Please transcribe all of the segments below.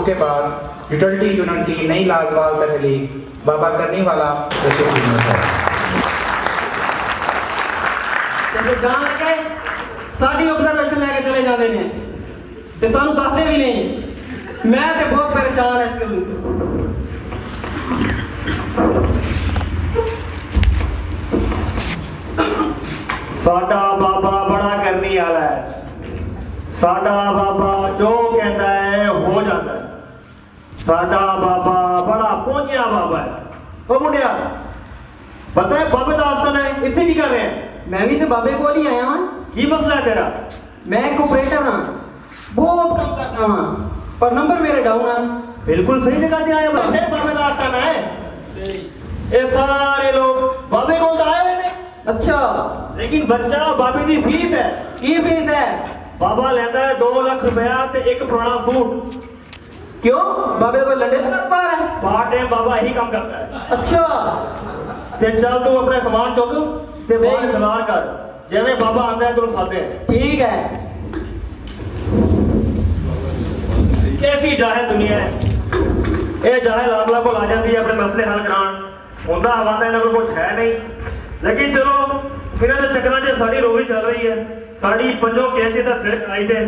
उसके बाद utility union की नई लाजवाब तहलीक बाबा करनी वाला जान लगे साड़ी ऑब्जर्वेशन लेके चले जाते हैं ते सानू दसदे भी नहीं। मैं ते बहुत परेशान है इस गल साडा बाबा बड़ा करनी वाला है। साडा बाबा जो कहता है हो जाता है। साडा बाबा बड़ा पहुंचिया बाबा है। ओ मुंडिया पता है बाबे दा आसन है इत्थे की कर रहे हैं? मैं भी तो बाबे को ही आया हां। की मसला है तेरा? मैं एक ऑपरेटर हां, बहुत काम करता हां, पर नंबर मेरे डाउन है। बिल्कुल सही जगह ते आए बाबे दा आसन है। सही ये सारे लोग बाबे को आए हुए ने। अच्छा लेकिन बच्चा बाबे की फीस है। की फीस है? बाबा लेता है 2 लाख रुपया ते एक पुराना सूट। क्यों बाबे को लंडे का पार है? पार्ट टाइम बाबा यही काम करता है। अच्छा ते चल तू अपने सामान चुक ते बाहर इंतजार कर, जिवें बाबा आंदा है तेरे साथे। ठीक है। कैसी जाहिल दुनिया है ये। जाहिल आमला को आ जाती है अपने मसले हल करान। हुंदा आवादा इन्हां कोल कुछ है नहीं, लेकिन चलो इन्हां दे चक्करां 'च साडी रोही चल रही है। साडी पंजों कैसे तो फिर आई जे।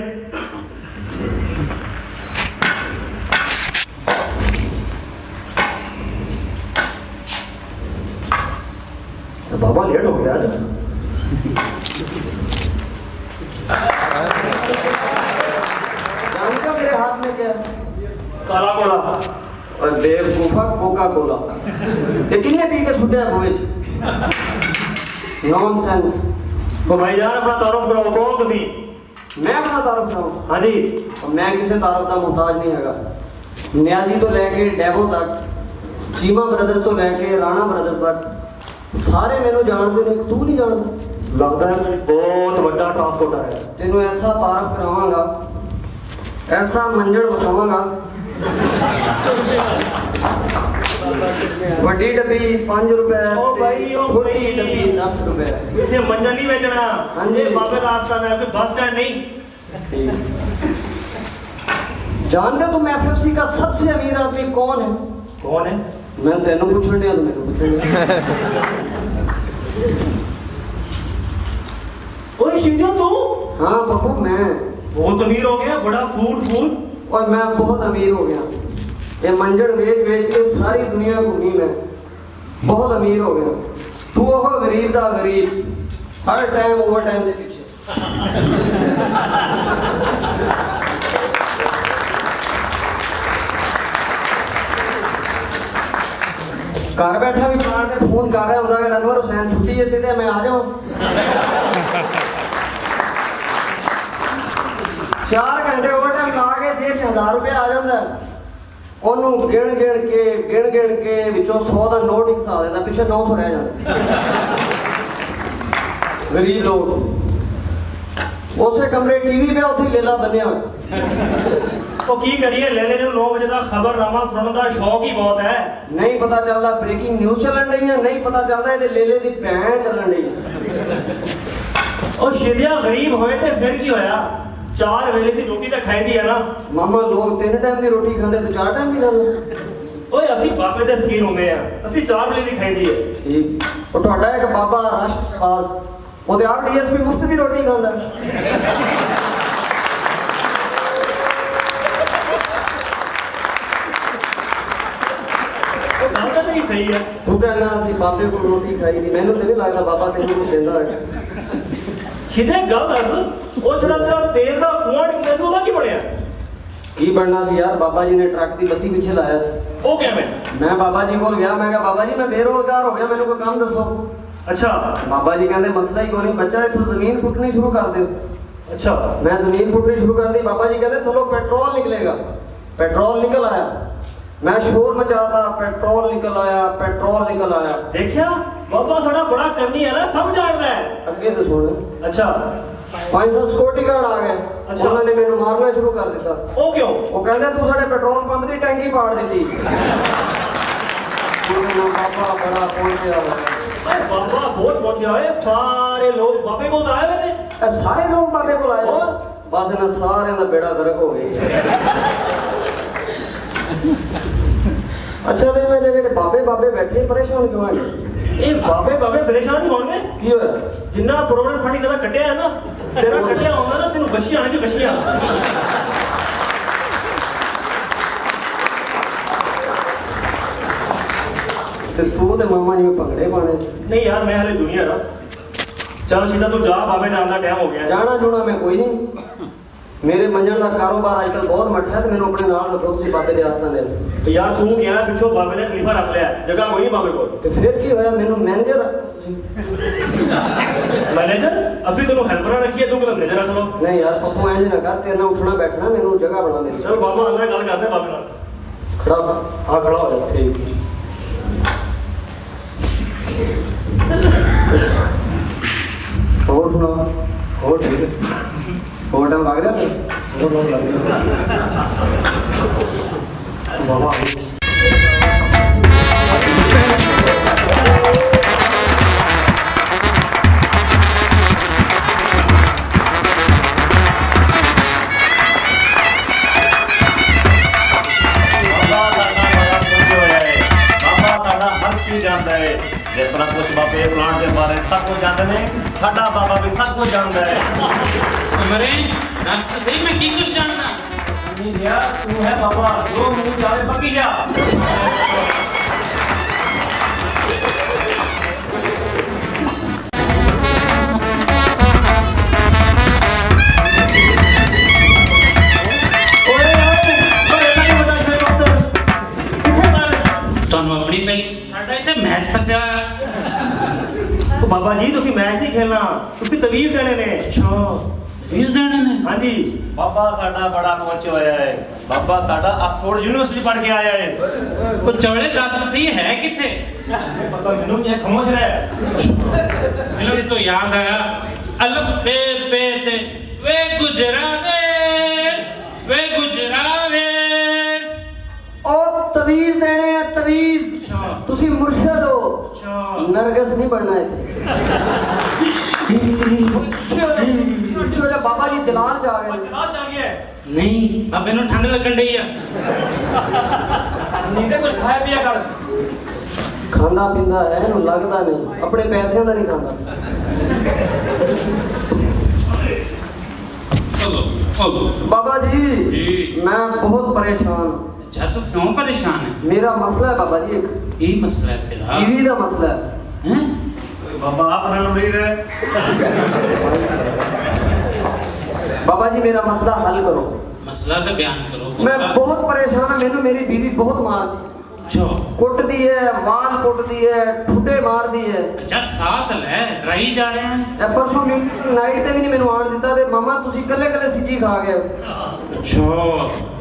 बाबा लेट हो गया आज। जानते हो मेरे हाथ में क्या? काला कोला और बेवकूफा कोका कोला। ये किन्ने पी के छुटे हैं भोज? नॉनसेंस। तो भाईजान अपना तारुफ कराओ, कौन तुसी? मैं अपना तारुफ कराऊं? हाँ जी। और मैं किसी तारुफ का मोहताज नहीं हैगा। न्याजी तो लेके डेवो तक, चीमा ब्रदर्स तो लेके राणा ब्रदर्स तक सारे मैनू जानते ने, तू नहीं जानता। लगता है कोई बहुत बड़ा ट्रांसपोर्ट है। तेनू ऐसा तारुफ करावांगा, ऐसा मंजड़ बतावांगा। वड्डी डब्बी 5 रुपए, छोटी डब्बी 10 रुपए। इसे मंजन नहीं बेचना। हाँ जी। ये बाबे का आस्थान है, कोई बस स्टैंड नहीं। जानते हो तुम एफएफसी का सबसे अमीर आदमी कौन है? कौन है? मैं तेनू पूछण दिया, तो मेरे पूछेंगे। ओए शिवजो तू? हाँ बाबू मैं। बहुत अमीर हो गया, बड़ा सूट बूट। और मैं बहुत अमीर हो गया। ये मंजर बेच बेच के सारी दुनिया घूमी मैं, बहुत अमीर हो गया। तू हो गरीब दा गरीब, हर टाइम ओवर टाइम के पीछे। घर बैठा भी बाहर से फोन कर रहा होता कि अनवर हुसैन छुट्टी देते थे, मैं आ जाऊं। 4 घंटे ओवर टाइम ला के जेब 1000 रुपये आ जाता है। ਉਹਨੂੰ ਗਿਣ ਗਿਣ ਕੇ ਵਿੱਚੋਂ 100 ਦਾ ਨੋਟ ਇੱਕ ਸਾਲ ਦਾ ਪਿੱਛੇ 900 ਰਹਿ ਜਾਂਦਾ। ਗਰੀਬ ਲੋਕ ਉਸੇ ਕਮਰੇ ਟੀਵੀ पे ਉੱਥੇ ਲੇਲਾ ਬੰਨਿਆ ਹੋਇਆ। ਉਹ ਕੀ ਕਰੀਏ, ਲੈ ਲੈ ਨੂੰ 9 ਵਜੇ ਦਾ ਖਬਰਨਾਮਾ ਸੁਣਨ ਦਾ ਸ਼ੌਕ ਹੀ ਬਹੁਤ ਹੈ। ਨਹੀਂ ਪਤਾ ਚੱਲਦਾ ਬ੍ਰੇਕਿੰਗ ਨਿਊਜ਼ ਚੱਲਣ ਰਹੀ ਹੈ, ਨਹੀਂ ਪਤਾ ਚੱਲਦਾ ਇਹਦੇ ਲੇਲੇ ਦੀ ਭੈਣ ਚੱਲਣ ਰਹੀ ਹੈ। ਉਹ ਸ਼ਿਦਿਆ ਗਰੀਬ ਹੋਏ ਤੇ ਫਿਰ ਕੀ ਹੋਇਆ? 4 ਵੇਲੇ ਦੀ ਰੋਟੀ ਤਾਂ ਖਾਈਦੀ ਹੈ ਨਾ। ਮਾਮਾ ਲੋਕ 3 ਟਾਈਮ ਦੀ ਰੋਟੀ ਖਾਂਦੇ ਤੇ 4 ਟਾਈਮ ਦੀ ਖਾਂਦੇ। ਓਏ ਅਸੀਂ ਬਾਬੇ ਦੇ ਫਕੀਰ ਹੁੰਦੇ ਆ, ਅਸੀਂ 4 ਵੇਲੇ ਦੀ ਖਾਈਦੀ ਹੈ। ਠੀਕ। ਉਹ ਤੁਹਾਡਾ ਇੱਕ ਬਾਬਾ ਰਾਸ਼ਟਰ ਸ਼ਹਿਬਾਜ਼, ਉਹਦੇ ਆਪ ਡੀਐਸਪੀ ਮੁਫਤ ਦੀ ਰੋਟੀ ਖਾਂਦਾ। ਗੱਲ ਤਾਂ ਤੇਰੀ ਸਹੀ ਹੈ। ਤੂੰ ਕਹਿੰਦਾ ਅਸੀਂ ਬਾਬੇ ਕੋਲ ਰੋਟੀ ਖਾਈ ਦੀ, ਮੈਨੂੰ ਤੇ ਨਹੀਂ ਲੱਗਦਾ ਬਾਬਾ ਤੈਨੂੰ ਕੁਝ ਦਿੰਦਾ ਹੋਵੇ। ਸਿੱਧੇ ਗੱਲ ਦੱਸ, ਉਹ ਜਿਹੜਾ ਤੇਰਾ ਤੇਲ ਦਾ ਕੁਆਂਟ ਕਿੰਨੇ ਸੀ, ਉਹਦਾ ਕੀ ਬਣਿਆ? ਕੀ ਬਣਨਾ ਸੀ ਯਾਰ, ਬਾਬਾ ਜੀ ਨੇ ਟਰੱਕ ਦੀ ਬੱਤੀ ਪਿੱਛੇ ਲਾਇਆ ਸੀ। ਉਹ ਕਿਵੇਂ? ਮੈਂ ਬਾਬਾ ਜੀ ਕੋਲ ਗਿਆ, ਮੈਂ ਕਿਹਾ ਬਾਬਾ ਜੀ ਮੈਂ ਬੇਰੋਜ਼ਗਾਰ ਹੋ ਗਿਆ, ਮੈਨੂੰ ਕੋਈ ਕੰਮ ਦੱਸੋ। ਅੱਛਾ। ਬਾਬਾ ਜੀ ਕਹਿੰਦੇ ਮਸਲਾ ਹੀ ਕੋਈ ਨਹੀਂ ਬੱਚਾ, ਇੱਥੋਂ ਜ਼ਮੀਨ ਪੁੱਟਣੀ ਸ਼ੁਰੂ ਕਰ ਦਿਓ। ਅੱਛਾ। मैं जमीन पुटनी शुरू कर दी। बाबा जी कहते थोड़ा पेट्रोल निकलेगा। पेट्रोल निकल आया, मैं शोर मचाता, पेट्रोल निकल आया, पेट्रोल निकल आया। देखिया बाबा साडा बड़ा करनी है ना, सब जानता है। अगे तो सुन। अच्छा। 500 सिक्योरिटी गार्ड आ गए। अच्छा। उन्होंने मैंने मारना शुरू कर दिता। ओ क्यों? वो कहते तू साडे पेट्रोल पंप की टैंकी पाड़ दी। बाबा बड़ा पहुंचा, बाबा बहुत पहुंचा है। सारे लोग बाबे को आए हुए ने। सारे लोग बाबे को आए और बस इन्हें सारे का बेड़ा गर्क हो गया। ਅੱਛਾ ਤੇ ਮੈਂ ਜਿਹੜੇ ਬਾਬੇ ਬਾਬੇ ਬੈਠੇ ਪਰੇਸ਼ਾਨ ਕਿਉਂ ਆ ਗਏ? ਇਹ ਬਾਬੇ ਪਰੇਸ਼ਾਨ ਹੀ ਹੋਣਗੇ। ਕੀ ਹੋਇਆ? ਜਿੰਨਾ ਪ੍ਰੋਗਰਾਮ ਸਾਡੀ ਕਦਾ ਕੱਟਿਆ ਹੈ ਨਾ, ਤੇਰਾ ਕੱਟਿਆ ਹੁੰਦਾ ਨਾ, ਤੈਨੂੰ ਗਸ਼ੀਆਂ ਆਣੇ ਚ ਗਸ਼ੀਆਂ। ਤੇ ਤੂੰ ਤੇ ਮਾਮਾ ਜੀ ਭੰਗੜੇ ਪਾਣੇ ਸੀ। ਨਹੀਂ ਯਾਰ, ਮੈਂ ਹਲੇ ਜੂਨੀਅਰ ਆ। ਚੱਲ ਸਿੱਧਾ ਤੂੰ ਜਾ, ਬਾਬੇ ਨਾਲ ਦਾ ਟਾਈਮ ਹੋ ਗਿਆ। ਜਾਣਾ ਜੁਣਾ ਮੈਂ ਕੋਈ ਨਹੀਂ। ਮੇਰੇ ਮੰਜਣ ਦਾ ਕਾਰੋਬਾਰ ਅੱਜ ਕੱਲ੍ਹ ਬਹੁਤ ਮੱਠਾ ਤੇ ਮੈਨੂੰ ਆਪਣੇ ਨਾਲ ਰੱਖੋ, ਤੁਸੀਂ ਬਾਬੇ ਦੇ ਆਸਤਾਂ ਦੇ। ਤੇ ਯਾਰ ਤੂੰ ਗਿਆ ਪਿੱਛੋਂ ਬਾਬੇ ਨੇ ਖਲੀਫਾ ਰੱਖ ਲਿਆ, ਜਗ੍ਹਾ ਕੋਈ ਨਹੀਂ ਬਾਬੇ ਕੋਲ। ਤੇ ਫਿਰ ਕੀ ਹੋਇਆ? ਮੈਨੂੰ ਮੈਨੇਜਰ ਮੈਨੇਜਰ? ਅਸੀਂ ਤੈਨੂੰ ਹੈਲਪਰ ਰੱਖੀਏ, ਤੂੰ ਕਿਹੜਾ ਮੈਨੇਜਰ ਅਸਲੋ? ਨਹੀਂ ਯਾਰ ਪੱਪੂ ਇੰਜ ਨਾ ਕਰ, ਤੇਰੇ ਨਾਲ ਉੱਠਣਾ ਬੈਠਣਾ, ਮੈਨੂੰ ਜਗ੍ਹਾ ਬਣਾ ਮੇਰੀ। ਚਲ ਬਾਬਾ ਆਂਦਾ ਗੱਲ ਕਰਦੇ ਬਾਬੇ ਨਾਲ। ਖੜਾ ਹੋ। ਆ ਖੜਾ ਹੋ ਜਾ। ਠੀਕ। ਹੋਰ ਸੁਣਾ? ਹੋਰ ਠੀਕ ਹੈ। ਹੋਰ ਟਾਈਮ ਲੱਗ ਰਿਹਾ ਤੇ? ਹੋਰ ਲੋਕ ਲੱਗ ਬਾਬਾ जिस तरह कुछ बाबे प्लांट के बारे सब कुछ जानते हैं, साडा बाबा भी सब कुछ जानता है। मरे दस तो सही, मैं की कुछ जानना नहीं यार, तू है बाबा जो मुंह जावे पकी जा। अपनी पे साडा इधर मैच फसया। तो बाबा जी तुसी मैच नहीं खेलना, तुसी तवीज़ देने ने। अच्छा तवीज़ देने ने? हाँ जी। बाबा साडा बड़ा पहुंचे होया है। बाबा साडा ऑक्सफोर्ड यूनिवर्सिटी पढ़ के आया है। वो चौड़े दस तो सही है किथे? पता मैनू ये खामोश रहे। मेरे तो याद आया, अल्फ बे बे ते वे गुजरावे ओ तवीज़ देने हैं, तवीज़। तुसी मुर्शद हो, नरगस नहीं बनना है। बाबा जी जलाल च आ गए। जलाल च आ गया है? नहीं बाबे नूं ठंड लगन डई आ। नींदे कुछ खाया पिया कर। खांदा पींदा है, इहनूं लगदा नहीं, अपने पैसे दा नहीं खांदा। बाबा जी मैं बहुत परेशान हूं। अच्छा तू क्यों परेशान है? मेरा मसला है बाबा जी, एक ये मसला है तेरा? बीवी का मसला है। हैं? बाबा आप नंबर है। बाबा जी मेरा मसला हल करो। मसला का बयान करो। मैं बहुत परेशान हूं, मैनू मेरी बीवी बहुत मारदी। अच्छा कुटदी है, माल कुटदी है, ठुड्डे मारदी है। अच्छा साथ ले ड्राई जा रहे हैं। ए परसों नाइट ते भी नहीं मैनू आण दिता ते मामा तुसी कल्ले कल्ले सिज्जी खा गए। अच्छा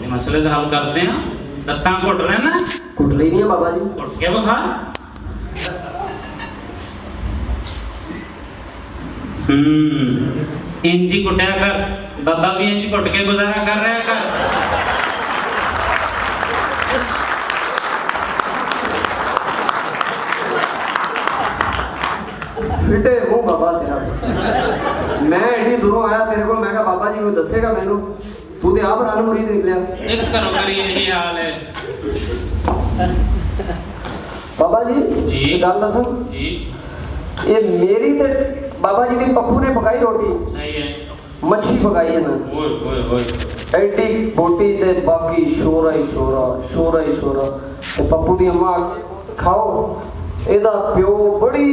ये मसले का हल करते हैं। लत्तां घुट रहे ना? कुट ली नहीं है बाबा जी। घुट के बखा। इंजी कुटिया कर, बाबा भी इंज घुट के गुजारा कर रहा कर। फिटे मुंह बाबा तेरा। मैं एडी दूरों आया तेरे को, मैं कहा बाबा जी को दसेगा मैनू, तू ते आप रन मुरीद निकलिया। एक करो करी यही हाल है। बाबा जी जी। एक गल दसां, जी ये मेरी ते बाबा जी दी पप्पू ने पकाई रोटी, सही है। मच्छी पकाई है ना, ओए ओए ओए एडी बोटी ते बाकी शोरा ही शोरा, शोरा ही शोरा। ते पप्पू दी अम्मा खाओ, ਇਹਦਾ ਪਿਓ ਬੜੀ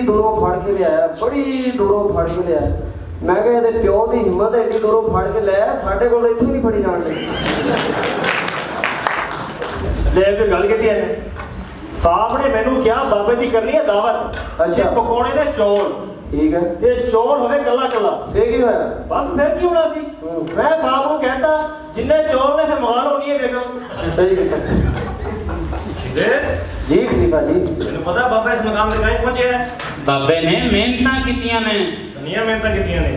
ਦੂਰੋਂ ਫੜ ਕੇ ਲਿਆਇਆ, ਬੜੀ ਦੂਰੋਂ ਫੜ ਕੇ ਲਿਆਇਆ। ਮੈਂ ਕਿਹਾ ਇਹਦੇ ਪਿਓ ਦੀ ਹਿੰਮਤ ਐਡੀ ਦੂਰੋਂ ਫੜ ਕੇ ਲਿਆਇਆ, ਸਾਡੇ ਕੋਲ ਇੱਥੋਂ ਹੀ ਨਹੀਂ ਫੜੀ ਜਾਣ ਲਈ। ਲੈ ਕੇ ਗੱਲ ਕੀਤੀ ਇਹਨੇ, ਸਾਹਬ ਨੇ ਮੈਨੂੰ ਕਿਹਾ ਬਾਬੇ ਦੀ ਕਰਨੀ ਹੈ ਦਾਵਤ। ਅੱਛਾ। ਪਕੌੜੇ ਨੇ ਚੌਲ। ਠੀਕ ਹੈ। ਤੇ ਚੌਲ ਹੋਵੇ ਕੱਲਾ ਕੱਲਾ। ਇਹ ਕੀ ਹੋਇਆ? ਬਸ ਫਿਰ ਕੀ ਹੋਣਾ ਸੀ? ਮੈਂ ਸਾਹਬ ਨੂੰ ਕਹਿੰਦਾ ਜਿੰਨੇ ਚੌਲ ਨੇ ਫਿਰ ਮੰਗਾ ਲਓ, ਨਹੀਂ ਦੇਗਾ। ਸਹੀ ਕੀਤਾ ਜੀ ਖਲੀਫਾ ਜੀ। मैंने पता बाबा इस मकाम तक कहीं पहुंचे हैं। बाबे ने मेहनतां कीतियां ने। दुनिया में तक कितनी ने।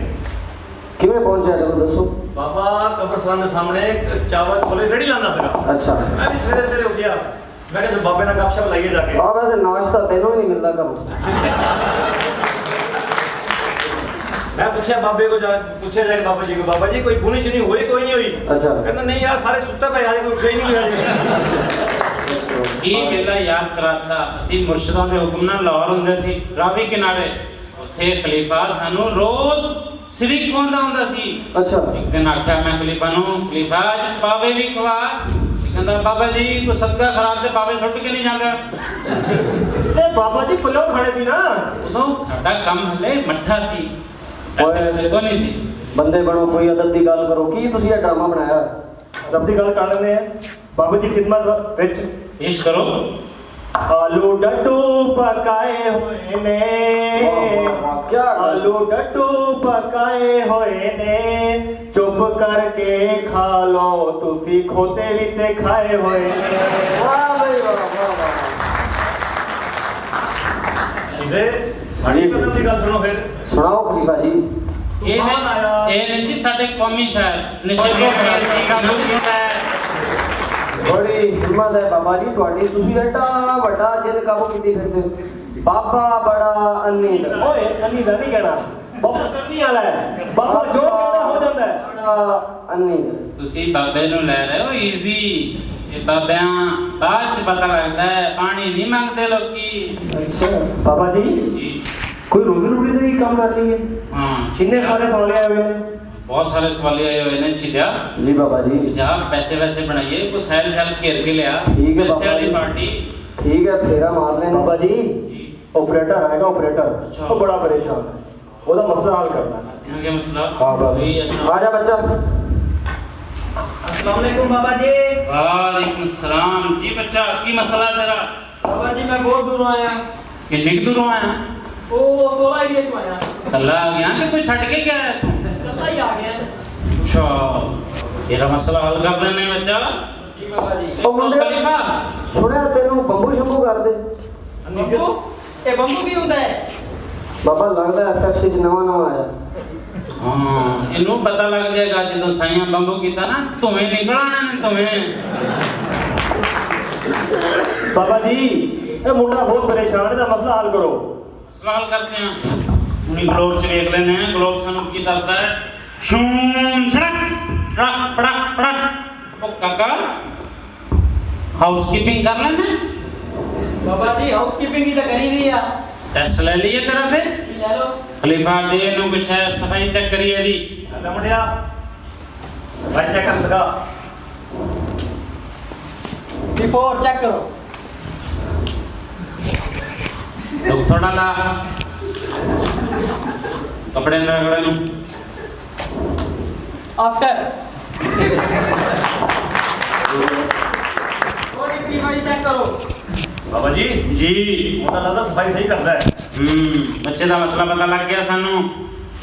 ਕਿਵੇਂ ਪਹੁੰਚਿਆ ਜਰਾ ਦੱਸੋ। बाबा कब्रस्तान के सामने एक चावल छोले रेडी लांदा सका। ਅੱਛਾ मैं भी सवेरे सवेरे उठ गया, मैं कहा बाबे ना गपशप लाइए जाके। ਆ ਵੈਸੇ ਨਾਸ਼ਤਾ ਤੈਨੂੰ ਹੀ ਨਹੀਂ ਮਿਲਦਾ ਕੰਮ। मैं पूछा बाबे को पूछा जाए बाबा जी को, बाबा जी कोई बुनी शुनी हुई कोई नहीं हुई? अच्छा। कहना नहीं यार सारे सुत्ते पे आए, कोई उठे ही नहीं हुआ। ਇਹ ਵੇਲਾ ਯਾਦ ਕਰਾਤਾ ਅਸੀਂ ਮੁਰਸ਼ਿਦਾਂ ਦੇ ਹੁਕਮ ਨਾਲ ਲਾਹੌਰ ਹੁੰਦੇ ਸੀ ਰਾਵੀ ਕਿਨਾਰੇ, ਉੱਥੇ ਖਲੀਫਾ ਸਾਨੂੰ ਰੋਜ਼ ਸ੍ਰੀ ਖਵਾਉਂਦਾ ਹੁੰਦਾ ਸੀ। ਅੱਛਾ। ਇੱਕ ਦਿਨ ਆਖਿਆ ਮੈਂ ਖਲੀਫਾ ਨੂੰ, ਖਲੀਫਾ ਅੱਜ ਪਾਵੇ ਵੀ ਖਵਾ। ਕਹਿੰਦਾ ਬਾਬਾ ਜੀ ਕੋ ਸਦਕਾ ਖਰਾਬ ਤੇ ਪਾਵੇ ਸੁੱਟ ਕੇ ਨਹੀਂ ਜਾਂਦਾ। ਤੇ ਬਾਬਾ ਜੀ ਫੁੱਲੋਂ ਖਾਣੇ ਸੀ ਨਾ। ਉਦੋਂ ਸਾਡਾ ਕੰਮ ਹਲੇ ਮੱਠਾ ਸੀ, ਐਸੇ ਵੈਸੇ ਕੋ ਨਹੀਂ ਸੀ। ਬੰਦੇ ਬਣੋ, ਕੋਈ ਅਦਬ ਦੀ ਗੱਲ ਕਰੋ। ਕੀ ਤੁਸੀਂ ਇਹ ਡਰਾਮਾ ਬਣਾਇਆ? ਰੱਬ ਦੀ ਗੱਲ ਕਰ ਲੈਂਦੇ ਆ ਬਾਬਾ ਜੀ ਖਿਦਮਤ ਵਿੱਚ। ਪੇਸ਼ ਕਰੋ। ਆਲੂ ਡੱਡੂ ਪਕਾਏ ਹੋਏ ਨੇ, ਕਿਆ ਗੱਲ? ਆਲੂ ਡੱਡੂ ਪਕਾਏ ਹੋਏ ਨੇ, ਚੁੱਪ ਕਰਕੇ ਖਾ ਲਓ ਤੁਸੀਂ, ਖੋਤੇ ਵੀ ਤੇ ਖਾਏ ਹੋਏ ਨੇ। ਵਾਹ ਬਈ ਵਾਹ, ਵਾਹ ਵਾਹ। सीधे साड़ी कदम की गल सुनो फिर। ਸੁਣਾਓ ਖਲੀਫਾ ਜੀ। ਇਹ ਨੇ ਜੀ ਸਾਡੇ ਕੌਮੀ ਸ਼ਾਇਰ ਨਸ਼ੇ ਦਾ ਬੜੀ ਹਿੰਮਤ ਹੈ ਬਾਬਾ ਜੀ ਤੁਹਾਡੀ, ਤੁਸੀਂ ਐਡਾ ਵੱਡਾ ਜਿੰਨ ਕਾਬੂ ਕੀਤੀ ਫਿਰਦੇ ਹੋ। ਬਾਬਾ ਬੜਾ ਅੰਨੀ ਦਾ। ਓਏ ਅੰਨੀ ਦਾ ਨਹੀਂ ਕਹਿਣਾ, ਬਾਬਾ ਕਰਨੀ ਵਾਲਾ ਹੈ। ਬਾਬਾ ਜੋ ਕਹਿੰਦਾ ਹੋ ਜਾਂਦਾ ਹੈ। ਬੜਾ ਅੰਨੀ ਦਾ। ਤੁਸੀਂ ਬਾਬੇ ਨੂੰ ਲੈ ਰਹੇ ਹੋ ਈਜ਼ੀ, ਇਹ ਬਾਬਿਆਂ ਬਾਅਦ ਚ ਪਤਾ ਲੱਗਦਾ ਹੈ, ਪਾਣੀ ਨਹੀਂ ਮੰਗਦੇ ਲੋਕੀ। ਅੱਛਾ ਬਾਬਾ ਜੀ ਜੀ ਕੋਈ ਰੋਜ਼ੀ ਰੋਟੀ ਦਾ ਹੀ ਕੰਮ ਕਰ ਰਹੀ ਹੈ? ਹਾਂ, ਕਿੰਨੇ ਸਾਰੇ ਸਵਾਲ ਆਏ ਹੋਏ ਨੇ। बहुत सारे सवाल आए हुए हैं छिद्या जी बाबा जी। जा पैसे वैसे बनाइए, कुछ सैल शैल घेर के लिया। ठीक है पैसे बाबा वाली जी। पार्टी ठीक है फेरा मार लेना। बाबा जी जी ऑपरेटर आएगा, ऑपरेटर अच्छा। वो बड़ा परेशान है, ਉਹਦਾ ਮਸਲਾ ਹੱਲ करना है। यहाँ के मसला हाँ, बस। वही ऐसा। आजा बच्चा। अस्सलाम वालेकुम बाबा जी। वालेकुम सलाम जी। बच्चा की मसला तेरा? बाबा जी मैं बहुत दूरों आया, किन्ने की दूरों आया? वो 16 एरिया चो आया, कल्ला आ गया कि कोई छट के क्या है तू? कल्ला ही आ गया। अच्छा, तेरा मसला हल कर लेने बच्चा। जी बाबा जी। ओ मुंडे खलीफा सुनिया तेनू बंबू शंबू कर दे। बंबू ये बंबू की होता है? बाबा लगता है एफएफसी च नवा नवा आया। हाँ, इनू पता लग जाएगा जो साइया बंबू कीता ना, तुम्हें निकलाना ने तुम्हें। बाबा जी ये मुंडा बहुत परेशान है, इसदा मसला हल करो। सवाल करते हैं उन्हीं ग्लोब च देख लेने हैं। ग्लोब सानू की दसदा है शून छड़क टड़क पड़क पड़क। ओ काका हाउसकीपिंग कर लेना। बाबा जी हाउसकीपिंग की तो करी दी है। टेस्ट ले लिए तेरा फिर जी ले लो। खलीफा दे नु कुछ है, सफाई चेक करिए दी। अल्लाह मुंडिया भाई चेक कर लगा। बिफोर चेक करो। दुख थोड़ा ला कपड़े न रगड़े नु। आफ्टर वो जी भाई चेक करो। बाबा जी जी मुंडा लगदा सफाई सही करदा है। बच्चे का मसला पता लग गया सानू।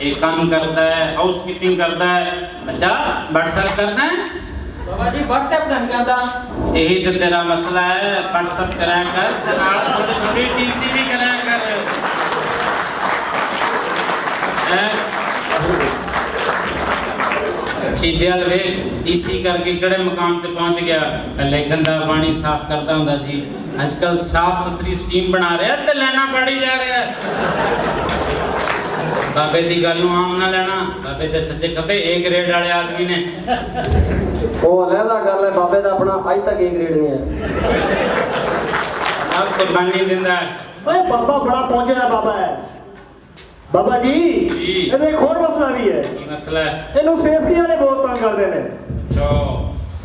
एक काम करता है, हाउसकीपिंग करता है। बच्चा व्हाट्सएप करता है। बाबा जी व्हाट्सएप नहीं करता। यही तो तेरा मसला है, व्हाट्सएप कराया कर, तेरा थोड़ी थोड़ी टीसी भी कराया कर। सीधे वे टीसी करके कड़े मुकाम पे पहुंच गया। पहले गंदा पानी साफ करता हुंदा सी, आजकल साफ सुथरी स्टीम बना रहा है, ते लेना पड़ी जा रहा है। बाबे दी गल नूं आम ना लेना। बाबे दे सज्जे खब्बे ए ग्रेड वाले आदमी ने। वो अलहदा गल है, बाबे दा अपना अज तक ए ग्रेड नहीं है। अब कुर्बानी दिंदा है। ओए बाबा बड़ा पहुंचे है बाबा है। बाबा जी जी। ਇਹਦਾ ਇੱਕ ਹੋਰ ਮਸਲਾ ਵੀ ਹੈ। की मसला है? ਇਹਨੂੰ ਸੇਫਟੀ ਵਾਲੇ ਬਹੁਤ ਤੰਗ ਕਰਦੇ ਨੇ। चो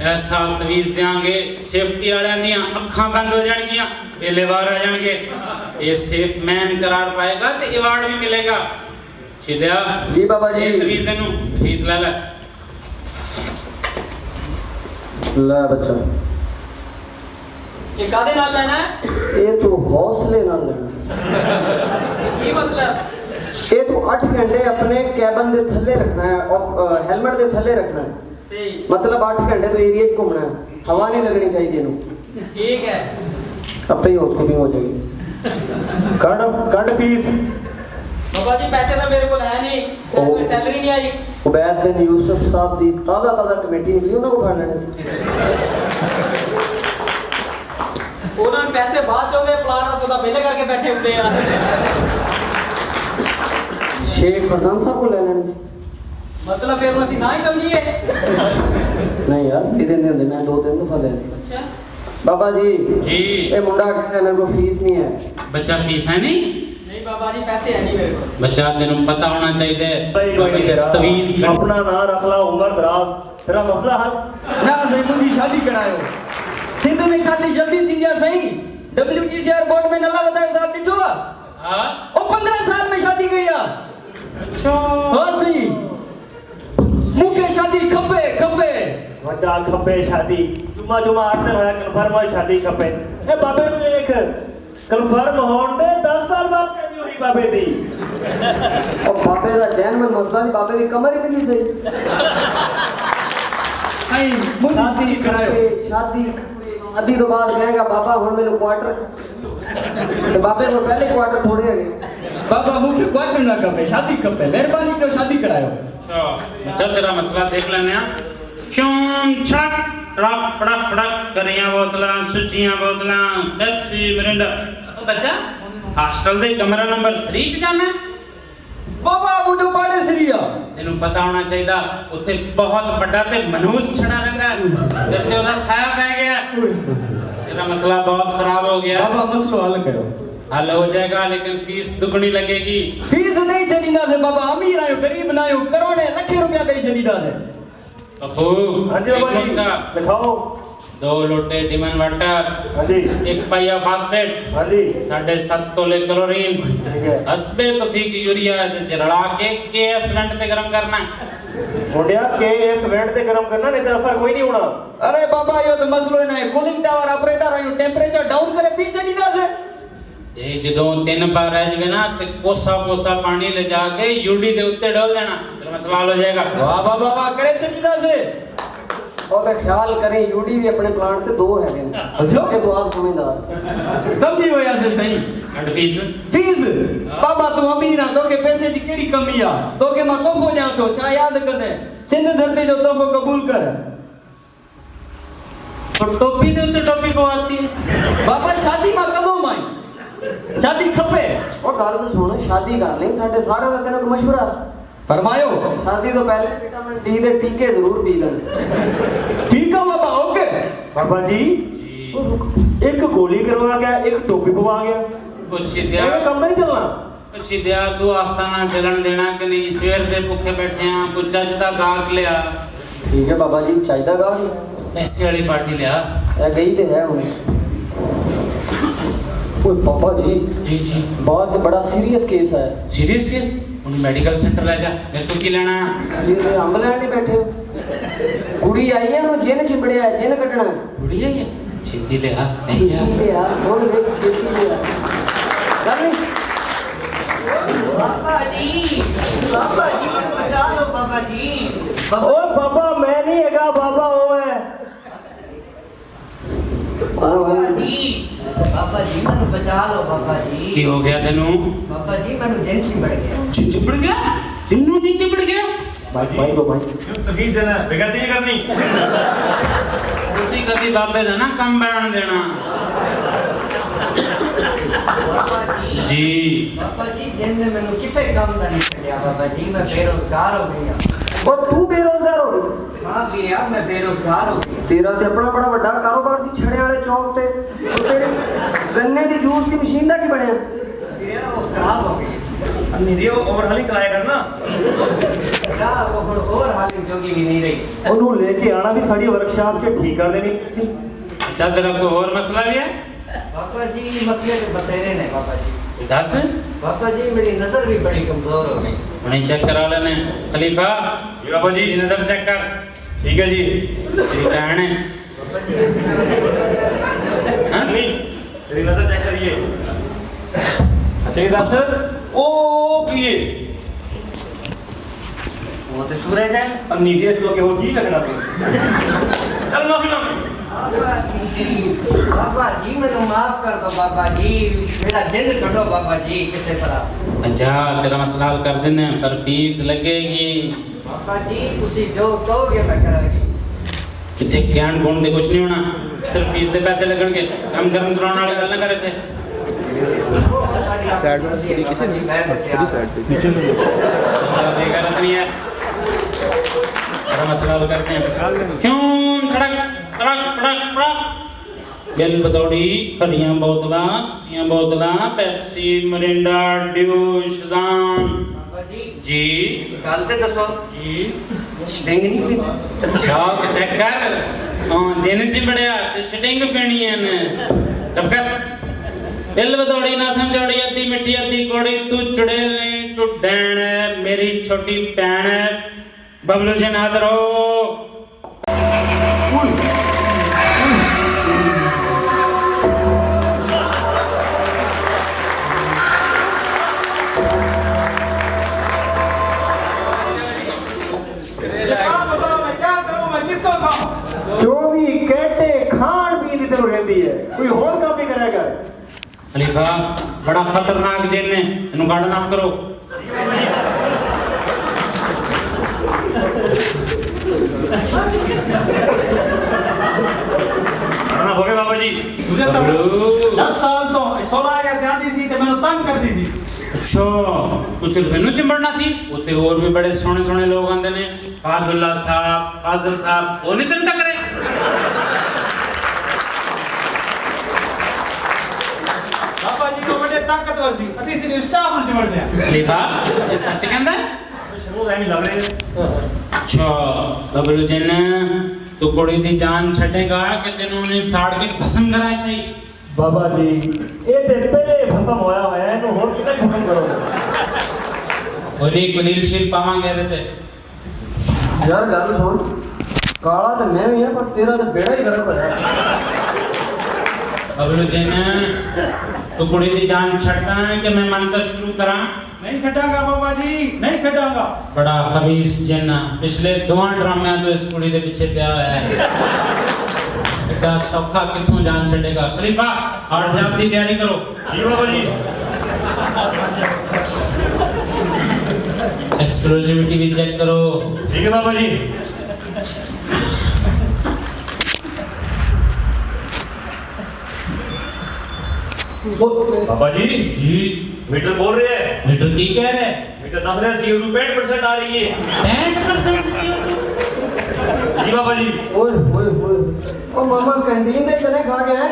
ऐसा तवीज देंगे, सेफ्टी वाले दियां अखां बंद हो जाएंगियां, पहले बार आ जाएंगे। ये सेफ मैन करार पाएगा तो अवार्ड भी मिलेगा। सीधा जी बाबा जी। ये तवीज नु फीस ले ले। ले बच्चा ये कादे नाल लेना है? ये तो हौसले नाल लेना। ये मतलब ये तो 8 घंटे अपने कैबन दे थल्ले रखना है और हेलमेट दे थल्ले रखना है। सही मतलब 8 घंटे तो एरिया च घूमना है, हवा नहीं लगनी चाहिए इन्हू। ठीक है। अपे ही हाउसकीपिंग हो जाएगी। ਕੱਢ ਫੀਸ। बाबा जी पैसे तो मेरे को है नहीं, कोई सैलरी नहीं आई। उबैद बिन यूसुफ साहब दी ताज़ा कमेटी निकली, उन्होंने को फड़ लेने से। उन्होंने पैसे बाद चोगे, प्लाट का सौदा पहले करके बैठे होते हैं। शेख फरजान साहब को ले लेने सी। मतलब फिर ਅਸੀਂ ਨਾ ਹੀ ਸਮਝੀਏ। नहीं यार दे देंदे ਹੁੰਦੇ मैं 2-3 दफा ले सी। ਅੱਛਾ बाबा जी जी ये मुंडा कहता मेरे को फीस नहीं है। बच्चा फीस है नहीं ਨਹੀਂ ਬਾਬਾ ਜੀ ਪੈਸੇ ਹੈ ਨਹੀਂ ਮੇਰੇ ਕੋਲ। बच्चा तेन पता होना चाहिए भाई कोई नहीं तेरा तवीज अपना नाम रख ला उमर दराज तेरा मसला हल ना सही मुझी शादी करायो सिंधु में शादी जल्दी थी जा सही WTC एयरपोर्ट में नल्ला बतायो साहब डिठो हाँ ओ 15 साल में शादी गई आ अच्छा हां सही मुके शादी खपे खपे वड्डा खपे शादी जुम्मा जुम्मा आते होया कन्फर्म होई शादी खपे ए बाबे नु एक कन्फर्म होण दे 10 साल बाद कहनी होई बाबे दी और बाबे दा जैनमन मसला नहीं बाबे दी कमर ही नहीं सही। आई मुझी शादी करायो शादी शादी तो बाद कहेगा बाबा हुन मेरे क्वार्टर तो बाबे को पहले क्वार्टर थोड़े है बाबा मुके क्वार्टर ना खपे शादी खपे मेहरबानी कर शादी करायो अच्छा बच्चा तेरा मसला देख लेने हैं चूम छक ट्रक पड़क पड़क करियां बोतलां सुचियां बोतलां पेप्सी मिरिंडा ओ बच्चा हॉस्टल दे कमरा नंबर 3 च जाना है बाबा वो जो पाड़े सिरिया तेनू पता होना चाहिए उत्थे बहुत बड़ा ते मनूस छड़ा रहंदा है तेरे ते ओदा साया पै गया तेरा मसला बहुत खराब हो गया बाबा मसलो हल करो हल हो जाएगा लेकिन फीस दुगनी लगेगी फीस नहीं चलीदा से बाबा अमीर आयो गरीब ना आयो करोड़े लाख रुपया दई चलीदा से अबू हां जी एक बाबा जी मुस्का दिखाओ 2 लोटे डिमन वाटर हां जी एक पाइया फास्फेट हां जी 7.5 तोले क्लोरीन ठीक है हस्बे तफीक यूरिया जड़ा के केएस वेंट पे गरम करना मुंडिया के इस वेंट ते गरम करना नहीं तो असर कोई नहीं होना अरे बाबा यो तो मसलो ना है कूलिंग टावर ऑपरेटर आयो टेंपरेचर डाउन करे पीछे नहीं दा से ये ਜਦੋਂ 3 बार रह जवे ना ते कोसा कोसा पानी ले जाके यूडी दे उत्ते डाल देना तेरा मसला हल हो जाएगा वाह वाह वाह वाह करे चलीदा से और ते ख्याल करें यूडी भी अपने प्लांट ते 2 है अच्छा ये तो आप समझदार समझी होया से सही एंड फीस फीस बाबा तू अमीर आ तोके पैसे दी केड़ी कमी आ तोके मां तोहफो न्या तो छा याद कर दे सिंध धरती जो तोहफो कबूल कर तो टोपी दे उत्ते टोपी पवाती है बाबा शादी मां कदों माई शादी खपे और गल तो सुन शादी कर ले साडे सारे दा तेन को मशवरा फरमायो शादी तो पहले विटामिन डी दे टीके जरूर पी लें ठीक है बाबा ओके बाबा जी एक गोली करवा गया एक टोपी पवा गया पूछी दिया ये काम नहीं चलना पूछी दिया तू आस्ताना चलन देना कि नहीं सवेर दे भूखे बैठे हैं कुछ चजदा गाहक लिया ठीक है बाबा जी चाहिदा गा पैसे वाली पार्टी लिया ए गई ते है हुन ओए बाबा जी जी बहुत बड़ा सीरियस केस है सीरियस केस उन मेडिकल सेंटर ले जा मेरे को की लेना ये ते अंब लेने नहीं बैठे हो कुड़ी आई है उन्हें जिन चिंबड़िया है जिन कटना बुढ़ी है ये छेती ले आ छेती ले यार बोल वे छेती ले यार चल बाबा जी मत बचा लो बाबा जी ओ बाबा मैं नहीं हैगा बाबा ओ है बाबा जी मनु बचा लो बाबा जी की हो गया तेनू बाबा जी मनु जेंसी बढ़ गया चिपड़ गया तेनू जी चिपड़ गया भाई तो भाई तमीज देना बिगड़ नहीं करनी उसी कभी बाबे दा ना कम बैण देना जी बाबा जी जिन्ने मैंने किसे काम दा नहीं छड़िया बाबा जी मैं बेरोजगार हो गया और तू बेरोजगार हो गई हां भैया मैं बेरोजगार हो गया तेरा ते अपना बड़ा बड़ा कारोबार सी छड़े वाले चौक ते तो तेरी गन्ने दी जूस दी मशीन दा की बनया भैया वो खराब हो गई निधियो ओवरहालिंग कराया करना क्या वो हुण और हालिंग जोगी भी नहीं रही ਉਹਨੂੰ ਲੈ ਕੇ ਆਣਾ ਸੀ ਸਾਡੀ ਵਰਕਸ਼ਾਪ 'ਚ ਠੀਕ ਕਰ ਦੇਣੀ ਸੀ अच्छा तेरा कोई और मसला भी है बाबा जी मसले तो बतेरे ने बाबा जी दस बाबा जी मेरी नजर भी बड़ी कमजोर हो गई उन्हें चेक करा लेने खलीफा जी बाबा जी नजर चेक कर ठीक है जी तेरी बहन है बाबा जी हाँ? नहीं तेरी नजर चेक करिए अच्छा ये दस ओ किए वो तो सूरज है निधि इस लोग के हो जी लगना चल माफी मांग बाबा जी मैंने माफ कर दो बाबा जी मेरा दिन कटो बाबा जी किसे तरह अच्छा तेरा मसला हल कर देने पर फीस लगेगी बाबा जी उसी जो कहोगे मैं करांगी इतने ज्ञान गुण दे कुछ नहीं होना सिर्फ फीस दे पैसे लगणगे काम करन कराने वाली गल ना करे थे साइड में थोड़ी किसी नहीं मैं तो तैयार गलत नहीं है, मसला हल करते हैं। क्यों सड़क सड़क सड़क सड़क बिल बतौड़ी खड़ियां बोतलां पेप्सी मिरिंडा ड्यू शदान बाबा जी गल ते दसो जी स्टिंग नहीं पीती शौक चेक कर जिन चिंबड़िया ते स्टिंग पीनी है ने चुप कर बिल बतौड़ी ना समझौड़ी अद्धी मिट्टी अद्धी कोड़ी तू चुड़ैल नहीं तू डैन है मेरी छोटी भैन है बबलू जी हाजिर हो। जो भी कहते खान पीन की तो रहती है कोई और काम नहीं करेगा। खलीफा बड़ा खतरनाक जिन ने इन्हें गार्डन ऑफ करो। हो गए बाबा जी। मुझे सब 10 साल तो 16 या ध्यान दी सी ते मैंने तंग कर दी सी। अच्छा तू सिर्फ इन्हू चिंबड़ना सी उत्ते और भी बड़े सोहने सोहने लोग आंदे ने फाजुल्ला साहब फाजिल साहब वो नहीं तंग करे। बाबा जी को बड़े ताकतवर सी असी सिर्फ स्टाफ ਨੂੰ चिमड़ दिया। खलीफा ये सच कहंदा है? शरों नहीं लग रहे। अच्छा बबलू जी ने तू कुड़ी दी जान छड़ेगा कि तेनू ने साड़ के भस्म कराई थी। बाबा जी ये ते पहले खत्म होया है इनु और कितने खत्म करोगे। ओली कुलील शील पावांगे रहते यार गल सुन काला तो मैं भी है पर तेरा तो बेड़ा ही गर्क होया। बबलू जी ने तू कुड़ी दी जान छड़ता है कि मैं मंत्र शुरू करा? नहीं छटांगा बाबा जी नहीं छटांगा। बड़ा खबीस जिन पिछले 2 ड्रामे तो इस कुड़ी दे पीछे पिया है। इतना सौखा किथों जान छड़ेगा। खलीफा और जाप दी तैयारी करो। जी बाबा जी। एक्सक्लूसिविटी भी चेक करो। ठीक है बाबा जी। बाबा जी जी मीटर बोल रहे हैं। मीटर की कह रहे? मीटर दस रहे CO2 65% आ रही है। 65% CO2 जी बाबा जी। ओए ओए ओए ओ मामा कैंटीन में चने खा के हैं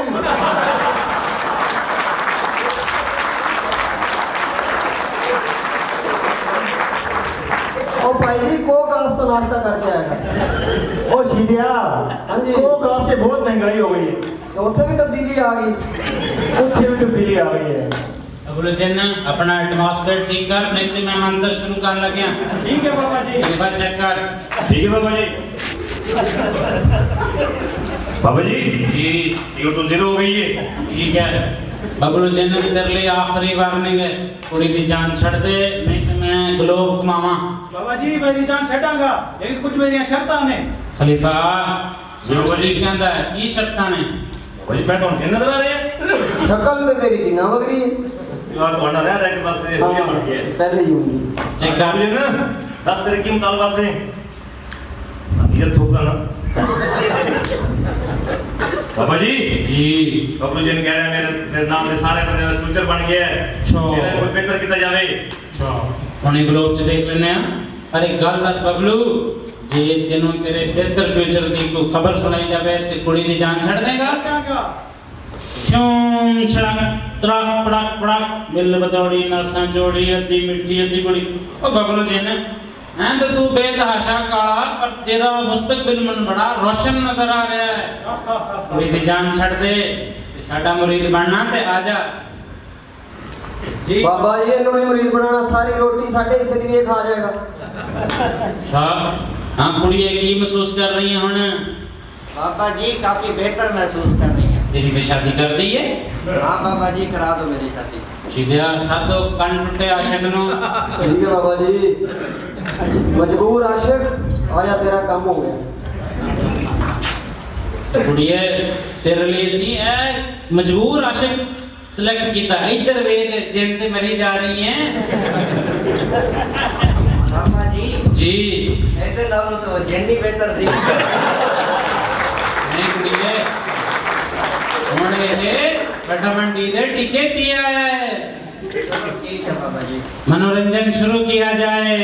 ओ भाई जी कोक आप तो नाश्ता करके आएगा। ओ शीदिया हाँ जी। कोक आपसे बहुत महंगाई हो गई है। ਉੱਥੇ भी तब्दीली आ गई। ਉੱਥੇ भी तब्दीली आ गई है। बबलू जिन अपना एटमॉस्फेयर ठीक कर नहीं तो मैं मंत्र शुरू करने लग गया। ठीक है बाबा जी। खलीफा चेक कर। ठीक है बाबा जी। बाबा जी जी CO2 0 हो गई है। ठीक है बबलू जिन की तेरे लिए आखिरी वार्निंग है कुड़ी दी जान छड़ दे नहीं तो मैं ग्लोब घुमावा। बाबा जी मेरी जान छटांगा लेकिन कुछ मेरी शर्तां ने। खलीफा जी कहंदा है की शर्तां ने? भाई मैं तो जिन नजर आ रहे हैं। शक्ल तो तेरी जिन्ना वगरी है। यार तुम्हारा रह रह के बस ये हुलिया बन गया है। पहले ही होगी। चेक बाबू कर। जी ना 10 तरह की मुतालबात हैं। ये थोड़ा ना बाबा जी। जी बाबू जी ने कह रहे हैं मेरे नाम के सारे बंदे फ्यूचर बन गया है। अच्छा। मेरा कोई पेपर कितना जावे। अच्छा हुणे ग्लोब च देख लेने हैं। अरे गल दस बबलू जे तेनू तेरे बेहतर फ्यूचर दी को खबर सुनाई जावे ते कुड़ी दी जान छड़ देगा? छटांगा। शूम छड़क तरक पड़क पड़क बिल बतौड़ी नसां जोड़ी अद्धी मिट्टी अद्धी बड़ी। ओ बबलू जी ने हैं तो तू बेतहाशा काला पर तेरा मुस्तकबिल मन बड़ा रोशन नजर आ रहा है। कुड़ी दी जान छड़ दे ते साडा मुरीद बनना ते आजा। जी बाबा जी इन्हों ने मुरीद बनाना सारी रोटी साढ़े हिस्से दी भी खा जाएगा। अच्छा हाँ कुड़िए की महसूस कर रही है हुण? बाबा जी काफी बेहतर महसूस कर रही हैं। तेरी पे शादी कर दी है? हाँ बाबा जी करा दो मेरी शादी। सीधा साधो कन टुटे आशिक नु। ठीक है बाबा जी मजबूर आशिक आया तेरा काम हो गया। कुड़िए तेरे लिए सी है मजबूर आशिक सिलेक्ट कीता। इधर वेख जिन ते मरी जा रही हैं। बाबा जी जी ऐसे नालों तो जिंदी बेहतर थी। नहीं कुड़िए हुण ये बड़ा मंडी दे टीके पिया है। चलो ठीक है बाबा जी। मनोरंजन शुरू किया जाए।